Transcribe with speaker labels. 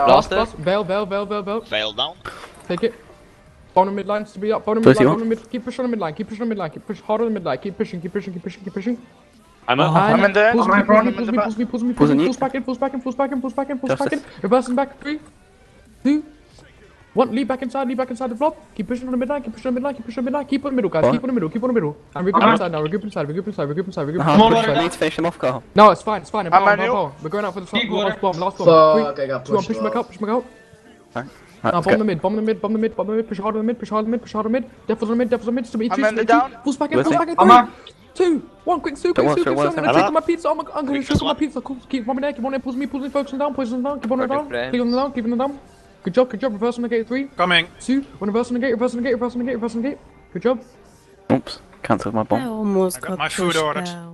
Speaker 1: Lost it.
Speaker 2: Veil.
Speaker 1: Veil down.
Speaker 2: Take it. Bottom mid lines to be up. Bottom mid. Keep pushing on the mid line. Keep push hard on the mid line. Keep pushing.
Speaker 3: I'm up.
Speaker 4: I'm in there.
Speaker 2: Pulls me. Pulls back in.
Speaker 5: Justice.
Speaker 2: Reversing back. 3, 2, 1. Lead back inside the flop. Keep pushing on the mid line. Keep on the middle, guys. Keep on the middle. And regroup inside now. Regroup inside.
Speaker 5: I need to finish him off, Carl.
Speaker 2: No, it's fine.
Speaker 4: I'm
Speaker 2: We're going out for the last bomb.
Speaker 6: Fuck, I got
Speaker 2: 3, 2, 1,
Speaker 6: pushed
Speaker 2: push back out.
Speaker 5: Alright,
Speaker 2: Now
Speaker 5: let's
Speaker 2: bomb
Speaker 5: go.
Speaker 2: the mid. Push hard on the mid. Devil's on the mid. Still
Speaker 4: I'm in the down.
Speaker 2: Pulls back in.
Speaker 5: With me.
Speaker 2: 3, 2, 1. Quick soup.
Speaker 5: Don't
Speaker 2: I'm
Speaker 5: watch,
Speaker 2: gonna
Speaker 5: don't
Speaker 2: take my pizza. I'm gonna shoot my pizza. Cool. Keep on there. Pulls me. Focusing down. Keep on it down. Keep on the down. Good job. Reverse on the gate. 3,
Speaker 3: Coming.
Speaker 2: 2, 1. Reverse on the gate. Good job.
Speaker 5: Oops, cancelled my
Speaker 7: I
Speaker 5: bomb.
Speaker 7: almost
Speaker 3: I got
Speaker 7: got
Speaker 3: my food
Speaker 7: pushed
Speaker 3: ordered.
Speaker 7: down.